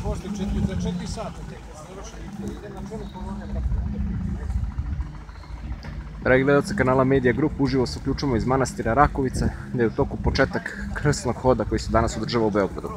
možda za 4 sata tek završili. Idem na čelu kolone, brate. Dragi gledalci kanala Media Group, uživo se uključujemo iz manastira Rakovica, gde je u toku početak krsnog hoda koji se danas održava u Beogradu.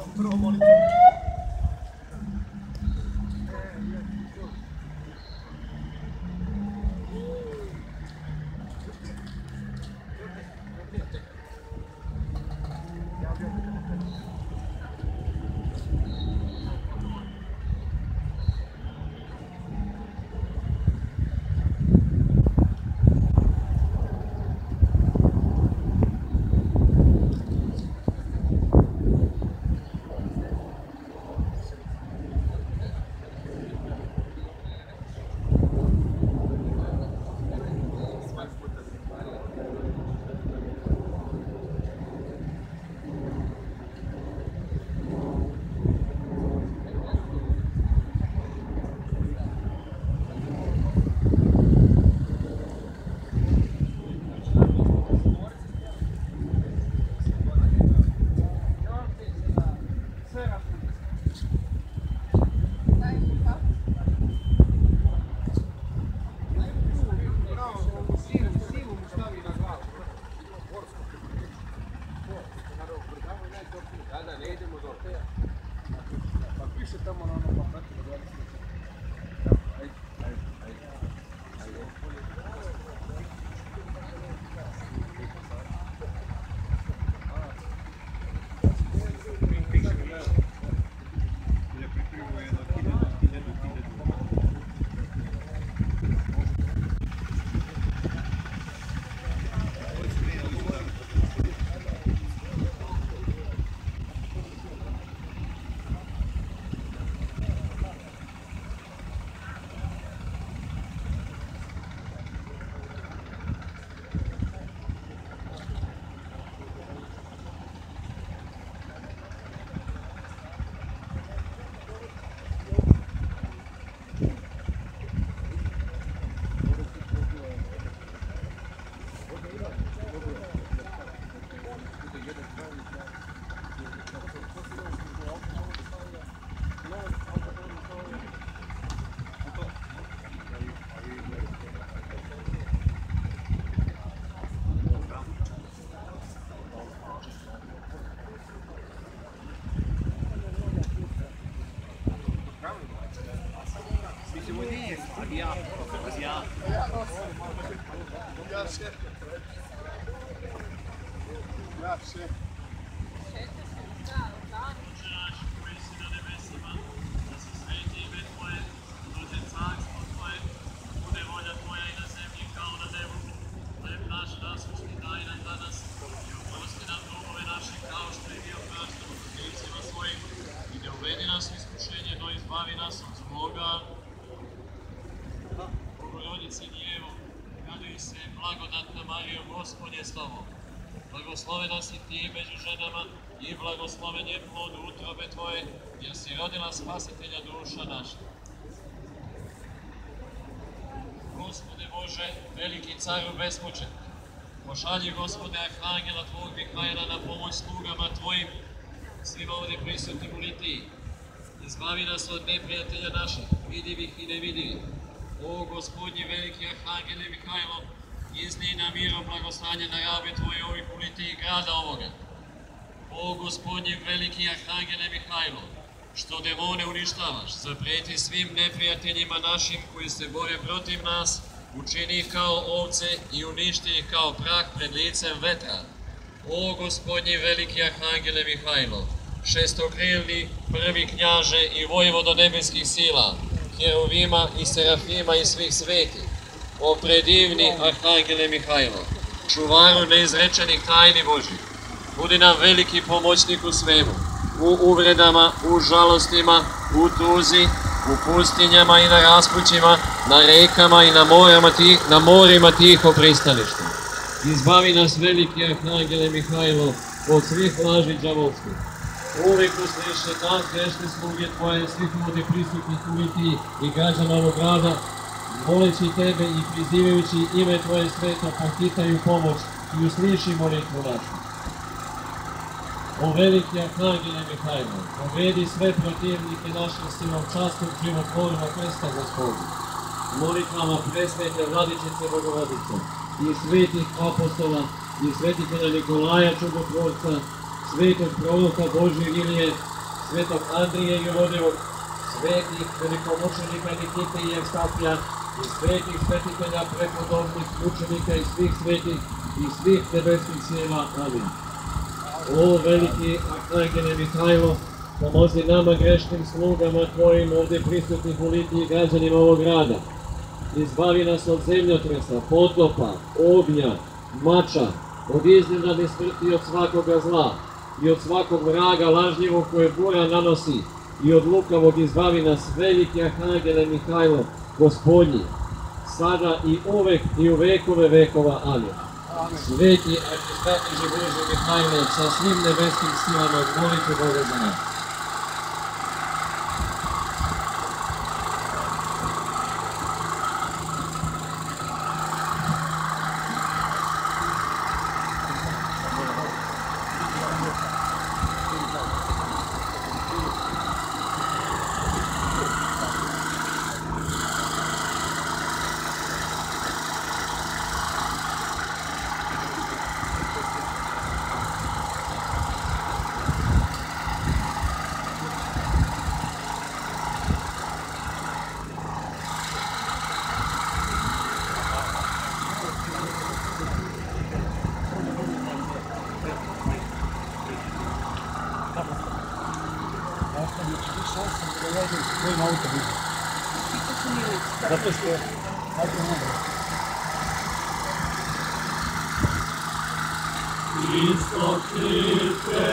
Blagoslovena si ti među ženama i blagosloven je plod utrobe tvoje, jer si rodila spasitelja duša naša. Gospode Bože, veliki caru bespočet, pošalji Gospode Arhangela tvog Mihajla na pomoć slugama tvojim, svima ovdje prisutnim u litiji. Izbavi nas od neprijatelja naših, vidivih i nevidivih. O Gospodnji veliki Arhangele Mihajlo, izni na mirom blagoslanje na rabe tvoje ovih u litiji grada ovoga. O Gospodnji veliki Arhangele Mihajlo, što demone uništavaš, zapreti svim neprijateljima našim koji se bore protiv nas, učini ih kao ovce i uništi ih kao prah pred licem vetra. O Gospodnji veliki Arhangele Mihajlo, šestokrilni prvi knjaže i vojvodo nebeskih sila, heruvima i serafima i svih svetih, o predivni Arhangele Mihajlo, čuvaru neizrečenih tajni Božih, budi nam veliki pomoćnik u svemu, u uvredama, u žalostima, u tuzi, u pustinjama i na raspućima, na rekama i na morima tiho pristaništa. Izbavi nas veliki Arhangele Mihajlo od svih laži đavolskih. Uvijek usliše dan grešne sluge tvoje, svih ovdje prisutnih u litiji i građana ovog grada, moleći tebe i prizivajući ime tvoje sveta, pohitaju pomoć i usliši molitvu našu. O veliki Arhangele Mihajlo, pobedi sve protivnike našim silom častom životvorima krsta Gospodu. Molitvama presvete Vladičice Bogovodice i svetih apostola i svetitelja Nikolaja Čudotvorca, svetog proroka Božje Ilije, svetog Andrije Jovodevog, svetih velikomučenika Nikite i Evstafija i svetih svetitelja prepodobnih mučenika i svih svetih i svih nebeskih sila. Amin. O veliki Arhangele Mihajlo, pomozi nama grešnim slugama Tvojim ovdje prisutnih u litiji građanima ovog grada. Izbavi nas od zemljotresa, potopa, ognja, mača, od iznenadne smrti i od svakoga zla i od svakog vraga lažljivog koje bura nanosi i od lukavog izbavi nas veliki Arhangele Mihajlo, Gospodnji, sada i uvek i u vekove vekova. Amin. Sveti arhistratniče Božje Mihajlo, sa svim nebeskim silama, molite Boga za nas. Zato što je Isto Hriste,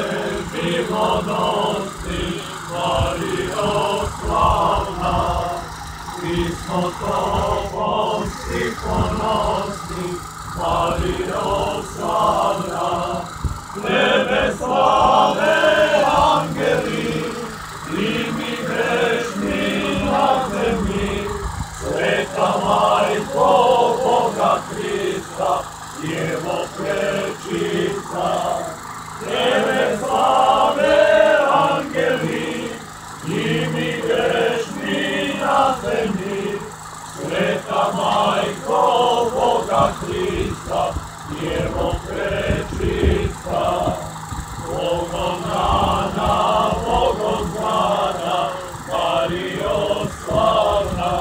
milonosti, Marijo slavna, mi smo Tobom svi ponosni, Marijo slavna, Tebe slave angeli, i mi grešni na zemlji, Sveta Majko Boga Hrista, Djevo prečista, Tebe slave angeli, i mi grešni na zemlji, Sveta Majko Boga Hrista, Djevo prečista. Bogom rana, Bogom zvana, Marijo slavna,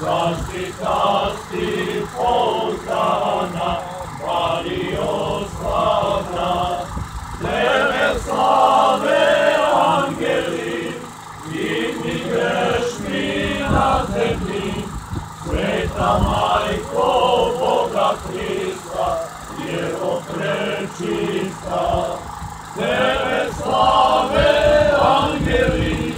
zaštita si pouzdana, Marijo slavna, Tebe slave angeli, i mi grešni na zemlji, Sveta Majko Boga Hrista, Djevo prečista. Tebe slave angeli,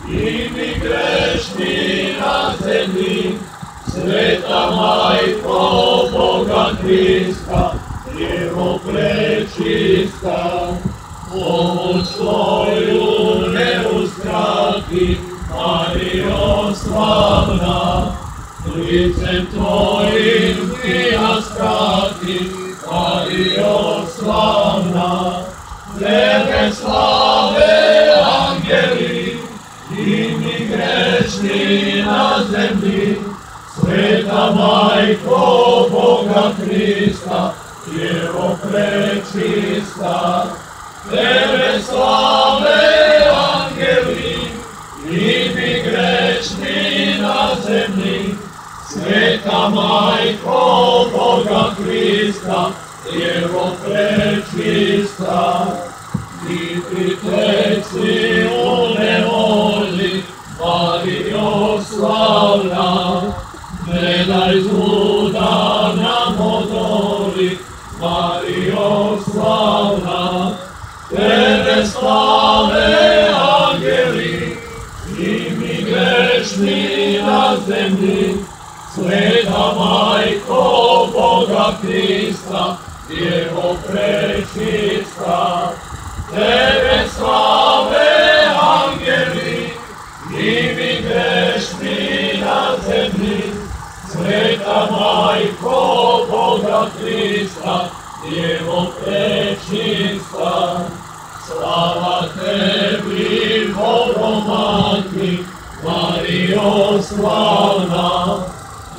i mi grešni na zemlji, Sveta Majko Boga Hrista, Djevo prečista. Pomoć Tvoju ne uskrati, Marijo slavna, licem Tvojim Ti nas prati, Marijo slavna. Tebe slave angeli, i mi grešni na zemlji, Sveta Majko Boga Hrista, Djevo prečista. Tebe slave angeli, i mi grešni na zemlji, Sveta Majko Boga Hrista, Djevo prečista. Ti priteci u nevolji, Marijo slavna, ne daj zluda nam odoli, Marijo slavna. Tebe slave angeli, i mi grešni na zemlji, Sveta Majko Boga Hrista, Djevo prečista. Tebe slave angeli, i mi grešni na zemlji, Sveta Majko Boga Hrista, Djevo prečista. Slava tebi, Bogomati, Marijo slavna,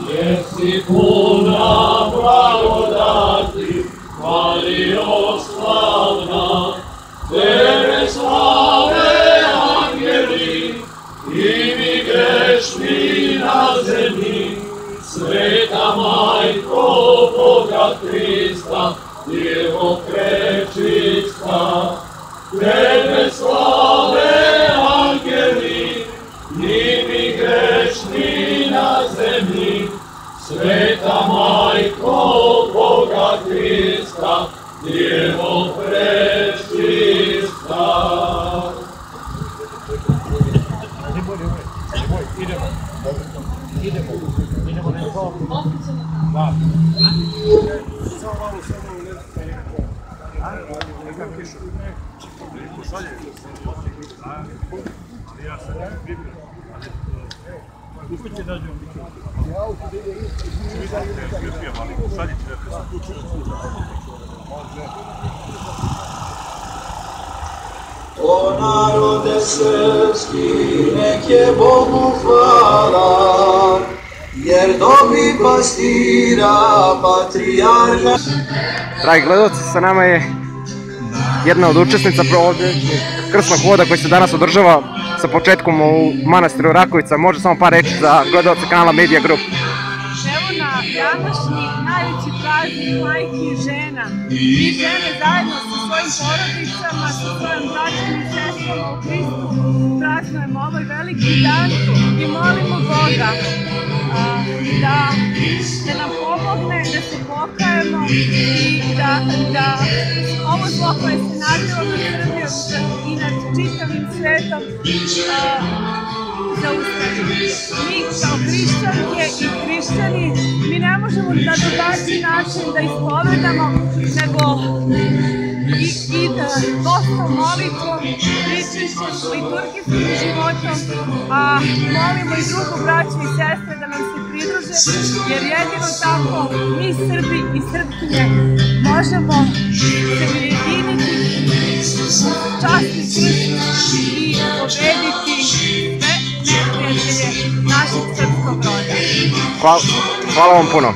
jer si puna blagodati, Marijo slavna, tebe slave angeli, i mi grešni na zemlji, Sveta Majko Boga Hrista, Djevo prečista, tebe slave angeli, i mi grešni na zemlji, Sveta Majko Boga Hrista, Djevo prečista. Idemo na to. Da. Samo malo, neka kiša. Pošalje. Ali ja sam ne pripremio. Uspite dađe on mikro. Ja u tebi je isto. Ali pošalje će da sam kuću. O narode srpski, nek je Bogu hvala, jer dobi pastira, patrijarha. Dragi gledalci, sa nama je jedna od učesnica krsnog hoda koji se danas održava sa početkom u manastiru Rakovica. Može samo par reći za gledalce kanala Media Group. Evo na današnji najveći praznik majki i žena. Mi žene zajedno sa svojim porodicama, sa svojom braćom i sestrama u Hristu praznujemo ovaj veliki dan i molimo Boga da nam pomogne da se pokajemo i da ovo zlo koje se nadvilo nad Srbijom i nad čitavim svetom zaustavimo. Mi kao hrišćanke i hrišćani, mi ne možemo na drugačiji način da ispovedamo nego i dostom molitvom, pričešćem, liturgijskim životom, a molimo i drugu braću i sestre da nam se pridruže, jer jedino tako mi Srbi i Srpkinje možemo se ujediniti u časni krst i pobediti sve neprijatelje našeg srpskog roda. Hvala vam puno.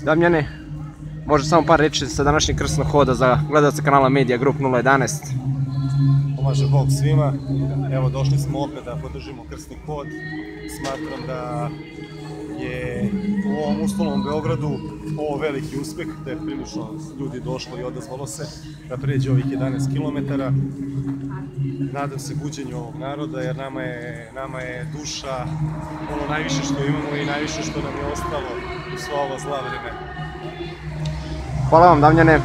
Damjane, može samo par reći sa današnjeg krsnog hoda za gledalce kanala Media Group 011. Pomaže Bog svima. Evo, došli smo opet da podržimo krsni hod. Smatram da je u ovom uslovnom Beogradu ovo veliki uspeh, da je prilično ljudi došlo i odazvalo se da pređe ovih 11 km. Nadam se buđenju ovog naroda, jer nama je duša ono najviše što imamo i najviše što nam je ostalo u sva ova zla vremena. Hvala vam, Damjane.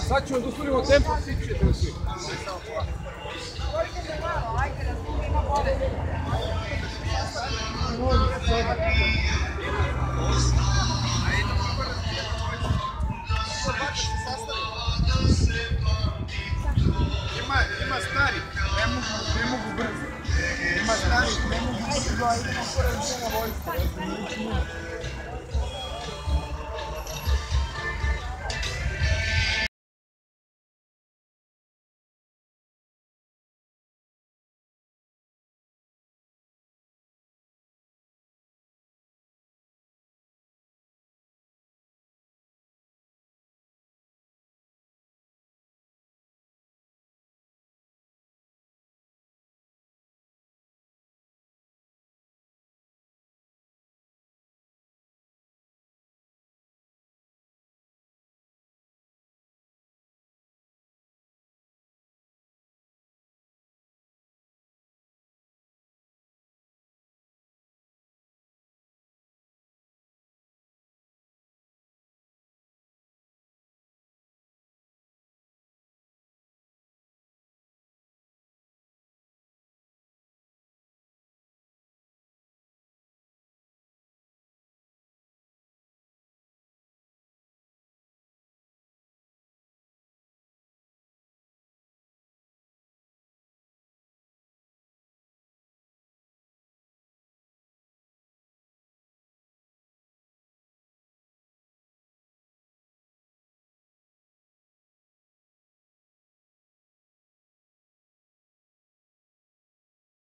Sad ćemo da usporimo tempo, svi ćete svi. Ajde, razumijemo bolje.